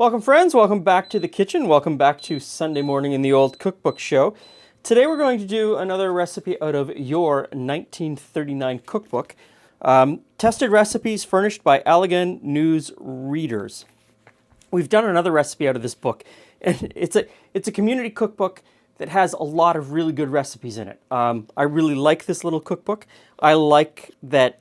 Welcome friends, welcome back to the kitchen, welcome back to Sunday morning in the old cookbook show. Today we're going to do another recipe out of your 1939 cookbook. Tested recipes furnished by Allegan News Readers. We've done another recipe out of this book, and it's a community cookbook that has a lot of really good recipes in it. I really like this little cookbook. I like that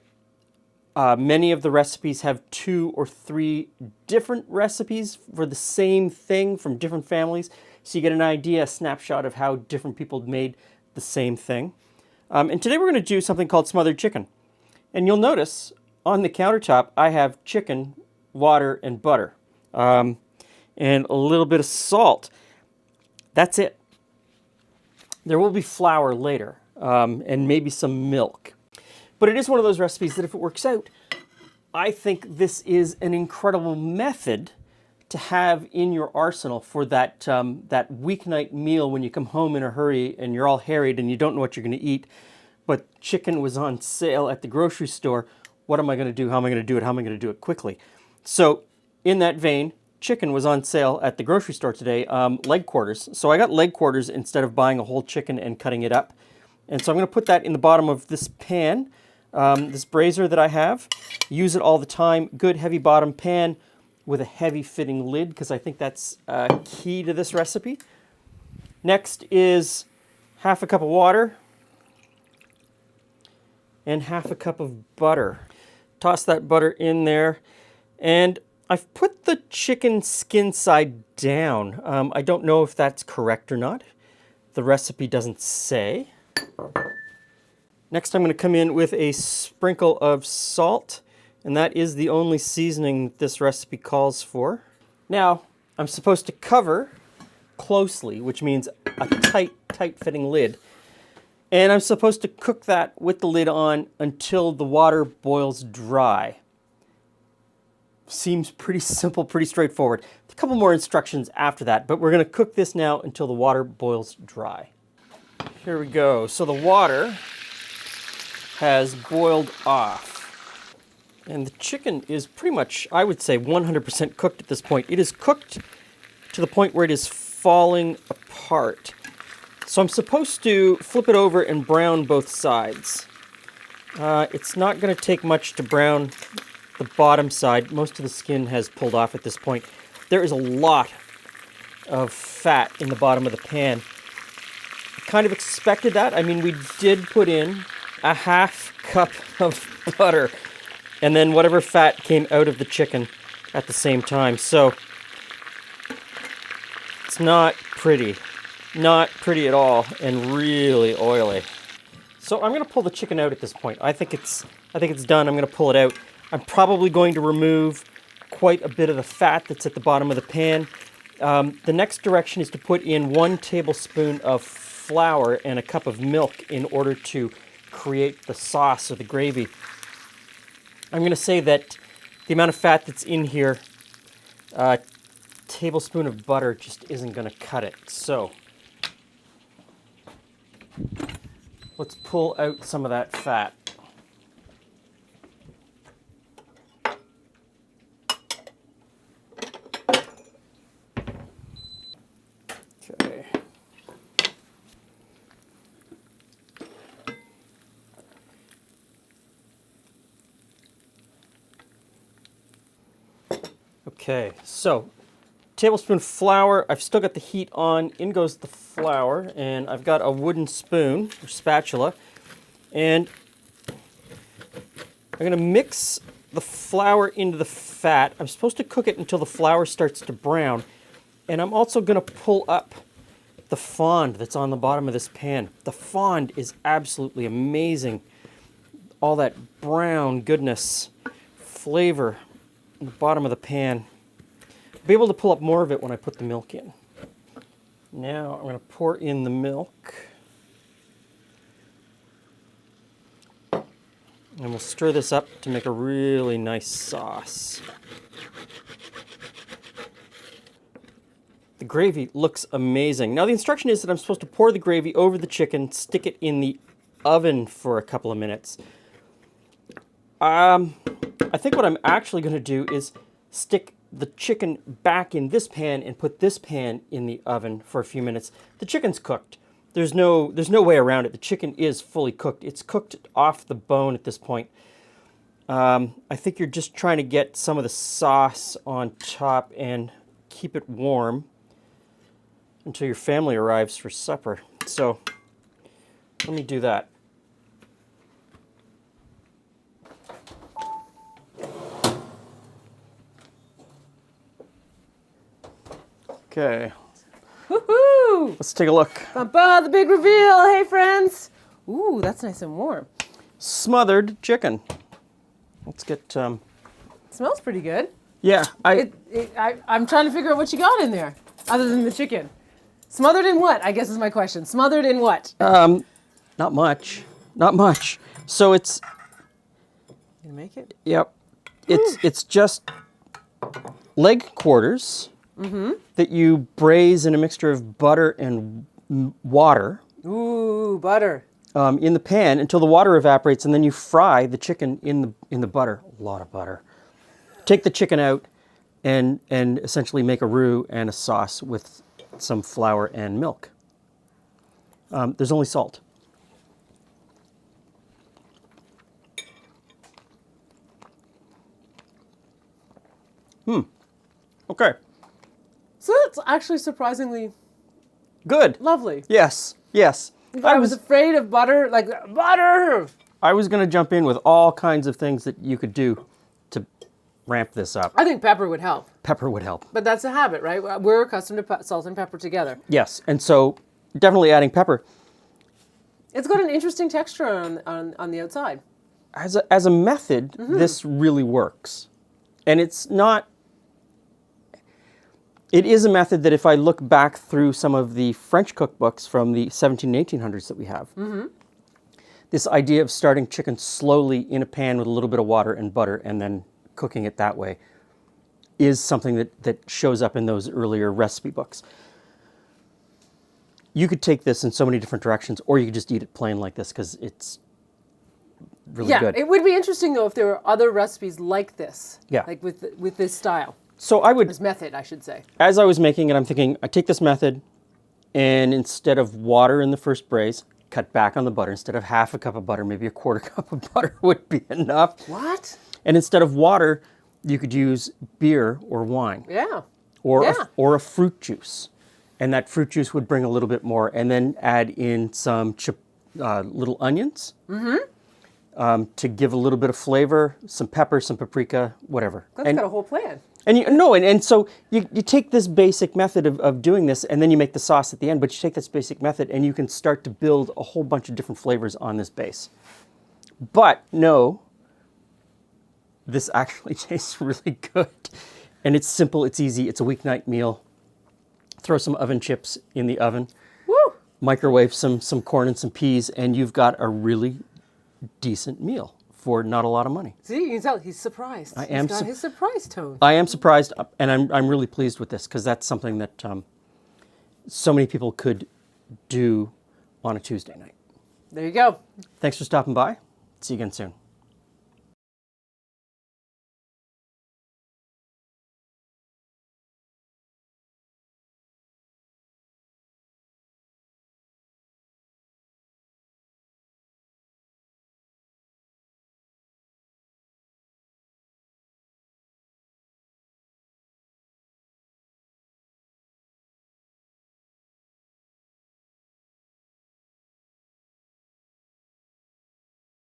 many of the recipes have 2 or 3 different recipes for the same thing from different families. So you get an idea, a snapshot of how different people made the same thing. And today we're going to do something called smothered chicken. And you'll notice on the countertop I have chicken, water, and butter. And a little bit of salt. That's it. There will be flour later, and maybe some milk. But it is one of those recipes that if it works out, I think this is an incredible method to have in your arsenal for that, that weeknight meal when you come home in a hurry and you're all harried and you don't know what you're going to eat, but chicken was on sale at the grocery store. What am I going to do? How am I going to do it? How am I going to do it quickly? So in that vein, chicken was on sale at the grocery store today, leg quarters. So I got leg quarters instead of buying a whole chicken and cutting it up. And so I'm going to put that in the bottom of this pan. This brazier that I have, use it all the time. Good heavy bottom pan with a heavy fitting lid because I think that's key to this recipe. Next is half a cup of water and half a cup of butter. Toss that butter in there, and I've put the chicken skin side down. I don't know if that's correct or not. The recipe doesn't say. Next, I'm going to come in with a sprinkle of salt, and that is the only seasoning this recipe calls for. Now, I'm supposed to cover closely, which means a tight-fitting lid. And I'm supposed to cook that with the lid on until the water boils dry. Seems pretty simple, pretty straightforward. A couple more instructions after that, but we're going to cook this now until the water boils dry. Here we go. So the water has boiled off. And the chicken is pretty much, I would say, 100% cooked at this point. It is cooked to the point where it is falling apart. So I'm supposed to flip it over and brown both sides. It's not going to take much to brown the bottom side. Most of the skin has pulled off at this point. There is a lot of fat in the bottom of the pan. I kind of expected that. I mean, we did put in a half cup of butter, and then whatever fat came out of the chicken at the same time. So it's not pretty at all, and really oily. So I'm going to pull the chicken out at this point. I think it's done. I'm going to pull it out. I'm probably going to remove quite a bit of the fat that's at the bottom of the pan. The next direction is to put in 1 tablespoon of flour and a cup of milk in order to create the sauce or the gravy. I'm going to say that the amount of fat that's in here, a tablespoon of butter just isn't going to cut it. So let's pull out some of that fat. Okay. Okay, so tablespoon flour. I've still got the heat on. In goes the flour, and I've got a wooden spoon or spatula, and I'm going to mix the flour into the fat. I'm supposed to cook it until the flour starts to brown, and I'm also going to pull up the fond that's on the bottom of this pan. The fond is absolutely amazing. All that brown goodness, flavor in the bottom of the pan. I'll be able to pull up more of it when I put the milk in. Now I'm going to pour in the milk. And we'll stir this up to make a really nice sauce. The gravy looks amazing. Now the instruction is that I'm supposed to pour the gravy over the chicken, stick it in the oven for a couple of minutes. I think what I'm actually going to do is stick the chicken back in this pan and put this pan in the oven for a few minutes, the chicken's cooked. There's no way around it. The chicken is fully cooked. It's cooked off the bone at this point. I think you're just trying to get some of the sauce on top and keep it warm until your family arrives for supper. So let me do that. Okay. Woohoo! Let's take a look. The big reveal. Hey, friends. Ooh, that's nice and warm. Smothered chicken. Let's get. Smells pretty good. Yeah, I'm trying to figure out what you got in there, other than the chicken. Smothered in what? I guess is my question. Smothered in what? Not much. Not much. So it's. You make it? Yep. It's just leg quarters that you braise in a mixture of butter and water. Ooh, butter. In the pan until the water evaporates, and then you fry the chicken in the butter. A lot of butter. Take the chicken out and essentially make a roux and a sauce with some flour and milk. There's only salt. Okay. So that's actually surprisingly Good. lovely. Yes. Yes. I was afraid of butter, like butter. I was going to jump in with all kinds of things that you could do to ramp this up. I think pepper would help, Pepper would help. but that's a habit, right? We're accustomed to salt and pepper together. Yes, and so definitely adding pepper. It's got an interesting texture on the outside. As a method, this really works. And it's not... It is a method that if I look back through some of the French cookbooks from the 17 and 1800s that we have, this idea of starting chicken slowly in a pan with a little bit of water and butter and then cooking it that way is something that shows up in those earlier recipe books. You could take this in so many different directions, or you could just eat it plain like this because it's really good. It would be interesting though if there were other recipes like this. Yeah. Like with this style. So I would, This method, I should say. as I was making it, I'm thinking, I take this method, and instead of water in the first braise, cut back on the butter. Instead of half a cup of butter, maybe a quarter cup of butter would be enough. What? And instead of water, you could use beer or wine. Yeah. Or a fruit juice. And that fruit juice would bring a little bit more. And then add in some little onions to give a little bit of flavor, some pepper, some paprika, whatever. That's got a whole plan. And so you take this basic method of doing this, and then you make the sauce at the end, but you take this basic method and you can start to build a whole bunch of different flavors on this base. But no, this actually tastes really good. And it's simple, it's easy, it's a weeknight meal. Throw some oven chips in the oven. Woo! Microwave some corn and some peas, and you've got a really decent meal for not a lot of money. See, you can tell he's surprised. I am He's got his surprise tone. I am surprised, and I'm really pleased with this because that's something that so many people could do on a Tuesday night. There you go. Thanks for stopping by. See you again soon.